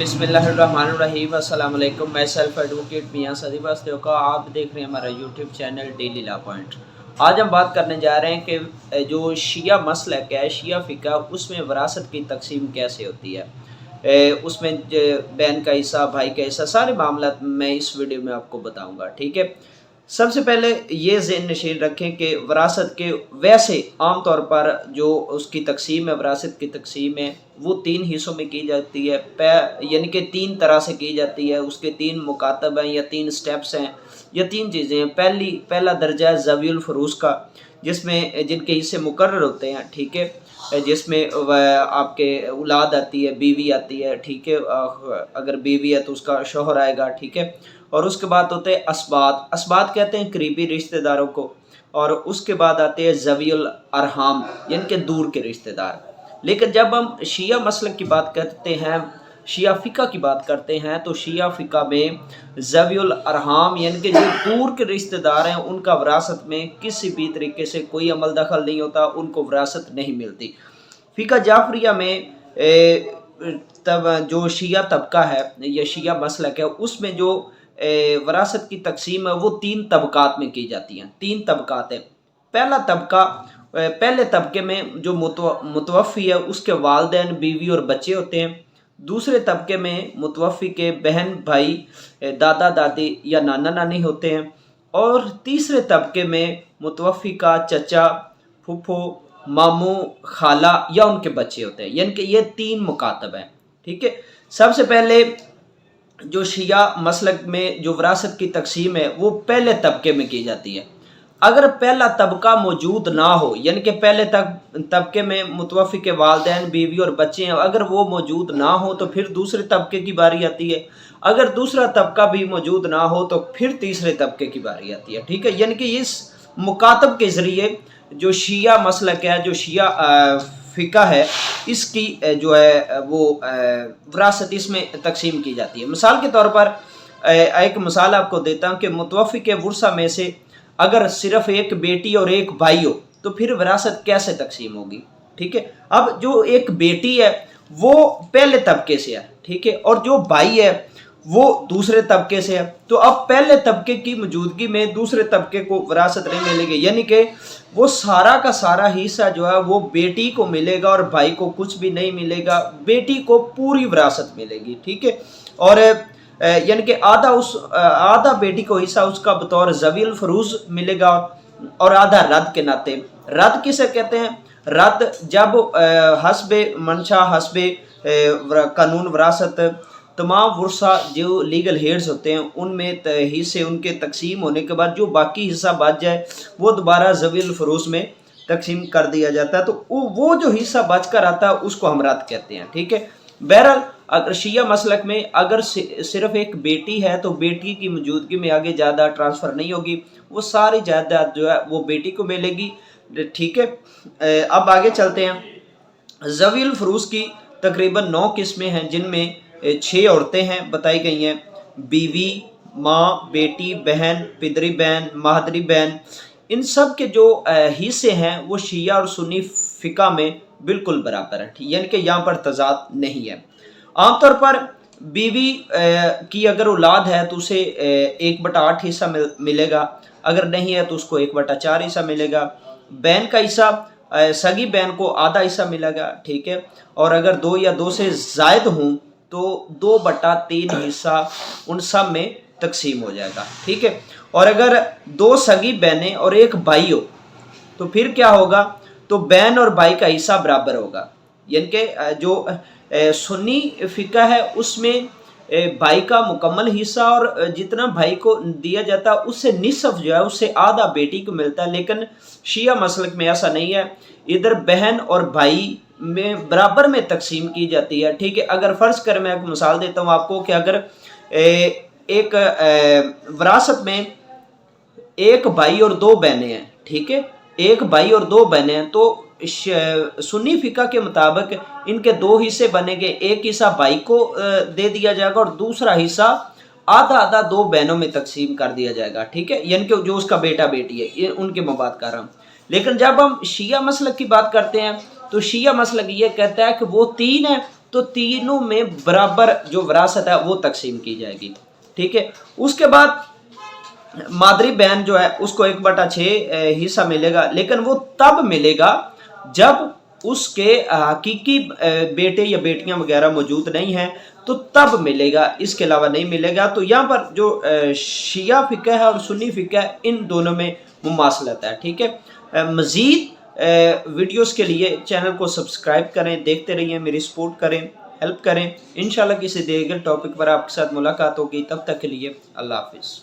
बिस्मिल्लाहिर्रहमानिर्रहीम अस्सलाम वालेकुम। मैं सेल्फ एडवोकेट मियां सदीब का आप देख रहे हैं हमारा YouTube channel daily law point. आज हम बात करने जा रहे हैं कि जो शिया मसलक है, शिया फ़िक़्ह, उसमें विरासत की तकसीम कैसे होती है। उसमें बहन का हिस्सा, भाई का हिस्सा, सारे मामला मैं इस वीडियो में आपको बताऊँगा, ठीक है। सबसे पहले ये ज़हन नशीन रखें कि विरासत के वैसे आम तौर पर जो उसकी तकसीम है, विरासत की तकसीम है, वो 3 हिस्सों में की जाती है। यानी कि 3 तरह से की जाती है। उसके 3 मुकातब हैं या 3 स्टेप्स हैं या 3 चीज़ें हैं। पहला दर्जा है ज़वीउल फ़ुरूज़ का, जिसमें जिनके हिस्से मुकर्रर होते हैं, ठीक है। जिसमें आपके औलाद आती है, बीवी आती है, ठीक है। अगर बीवी है तो उसका शौहर आएगा, ठीक है। और उसके बाद होते हैं असबात। असबात कहते हैं करीबी रिश्तेदारों को। और उसके बाद आते हैं ज़वीउल अरहाम, यानी कि दूर के रिश्तेदार। लेकिन जब हम शिया मसलक की बात करते हैं, शिया फ़िक़्ह की बात करते हैं, तो शिया फ़िक़्ह में ज़वीउल अरहाम यानी कि जो दूर के रिश्तेदार हैं, उनका विरासत में किसी भी तरीके से कोई अमल दखल नहीं होता, उनको विरासत नहीं मिलती। फ़िक़्ह जाफ़रिया में तब जो शिया तबका है या शिया मसलक है, उसमें जो विरासत की तकसीम है वो 3 तबक़ात में की जाती हैं। 3 तबक़ात हैं। पहला तबका, पहले तबके में जो मुतवफ़्फ़ी है उसके वालिदैन, बीवी और बच्चे होते हैं। दूसरे तबके में मुतवफ़्फ़ी के बहन, भाई, दादा दादी या नाना नानी होते हैं। और तीसरे तबके में मुतवफ़्फ़ी का चचा, फूफो, मामू, खाला या उनके बच्चे होते हैं। यानी कि ये 3 मुकातब हैं, ठीक है। सबसे पहले जो शिया मसलक में जो विरासत की तकसीम है वो पहले तबके में की जाती है। अगर पहला तबका मौजूद ना हो, यानी कि पहले तबके में मुतवफ़्फ़ी के वालिदैन, बीवी और बच्चे हैं, अगर वो मौजूद ना हो तो फिर दूसरे तबके की बारी आती है। अगर दूसरा तबका भी मौजूद ना हो तो फिर तीसरे तबके की बारी आती है, ठीक है। यानी कि इस मुकातब के ज़रिए जो शिया मसलक है, जो शिया फ़िक़्ह है, इसकी जो है वो विरासत इसमें तकसीम की जाती है। मिसाल के तौर पर एक मिसाल आपको देता हूँ कि मुतवफ़्फ़ी के वर्सा में से अगर सिर्फ एक बेटी और एक भाई हो तो फिर विरासत कैसे तकसीम होगी, ठीक है। अब जो एक बेटी है वो पहले तबके से है, ठीक है, और जो भाई है वो दूसरे तबके से है। तो अब पहले तबके की मौजूदगी में दूसरे तबके को विरासत नहीं मिलेगी, यानी कि वो सारा का सारा हिस्सा जो है वो बेटी को मिलेगा और भाई को कुछ भी नहीं मिलेगा। बेटी को पूरी विरासत मिलेगी, ठीक है। और यानी कि आधा बेटी को हिस्सा उसका बतौर ज़वीउल फ़ुरूज़ मिलेगा और आधा रद के नाते। रद किसे कहते हैं? रद जब हस्बे मंशा, हस्बे कानून विरासत तमाम वर्सा जो लीगल हेड्स होते हैं उनमें हिस्से उनके तकसीम होने के बाद जो बाकी हिस्सा बच जाए वो दोबारा ज़वीउल फ़ुरूज़ में तकसीम कर दिया जाता है। तो वो जो हिस्सा बच कर आता है उसको हम रद कहते हैं, ठीक है। बहरहाल अगर शिया मसलक में अगर सिर्फ एक बेटी है तो बेटी की मौजूदगी में आगे ज़्यादा ट्रांसफ़र नहीं होगी, वो सारी जायदाद जो है वो बेटी को मिलेगी, ठीक है। अब आगे चलते हैं। ज़वीउल फ़ुरूज़ की तकरीबन 9 किस्में हैं, जिनमें 6 औरतें हैं बताई गई हैं। बीवी, माँ, बेटी, बहन, पिदरी बहन, माहदरी बहन, इन सब के जो हिस्से हैं वो शिया और सुन्नी फ़िक़्ह में बिल्कुल बराबर है, यानी कि यहाँ पर तज़ाद नहीं है। आमतौर पर बीवी की अगर औलाद है तो उसे 1/8 हिस्सा मिलेगा, अगर नहीं है तो उसको 1/4 हिस्सा मिलेगा। बहन का हिस्सा, सगी बहन को आधा हिस्सा मिलेगा, ठीक है। और अगर 2 या 2 से ज़ायद हों तो 2/3 हिस्सा उन सब में तकसीम हो जाएगा, ठीक है। और अगर 2 सगी बहनें और 1 भाई हो तो फिर क्या होगा? तो बहन और भाई का हिस्सा बराबर होगा। यानी कि जो सुन्नी फ़िक़्ह है उसमें भाई का मुकम्मल हिस्सा और जितना भाई को दिया जाता है उससे निसफ जो है उससे आधा बेटी को मिलता है। लेकिन शिया मसलक में ऐसा नहीं है, इधर बहन और भाई में बराबर में तकसीम की जाती है, ठीक है। अगर फ़र्ज़ कर, मैं एक मिसाल देता हूँ आपको कि अगर एक विरासत में एक भाई और 2 बहनें हैं, ठीक है, एक भाई और 2 बहनें हैं, तो सुन्नी फ़िक़्ह के मुताबिक इनके 2 हिस्से बनेंगे। एक हिस्सा भाई को दे दिया जाएगा और दूसरा हिस्सा आधा आधा 2 बहनों में तकसीम कर दिया जाएगा, ठीक है। यानी कि जो उसका बेटा बेटी है, ये उनके मैं बात कर रहा हूँ। लेकिन जब हम शिया मसलक की बात करते हैं तो शिया मसलक ये कहता है कि वो 3 है تو تینوں میں برابر جو وراثت ہے وہ تقسیم کی جائے گی، ٹھیک ہے۔ اس کے بعد مادری بہن جو ہے اس کو 1/6 حصہ ملے گا، لیکن وہ تب ملے گا جب اس کے حقیقی بیٹے یا بیٹیاں وغیرہ موجود نہیں ہیں، تو تب ملے گا، اس کے علاوہ نہیں ملے گا۔ تو یہاں پر جو شیعہ فقہ ہے اور سنی فقہ ہے، ان دونوں میں مماثلت ہے، ٹھیک ہے۔ مزید ویڈیوز کے لیے چینل کو سبسکرائب کریں، دیکھتے رہیے، میری سپورٹ کریں، ہیلپ کریں۔ انشاءاللہ کسی دیگر ٹاپک پر آپ کے ساتھ ملاقات ہوگی، تب تک کے لیے اللہ حافظ۔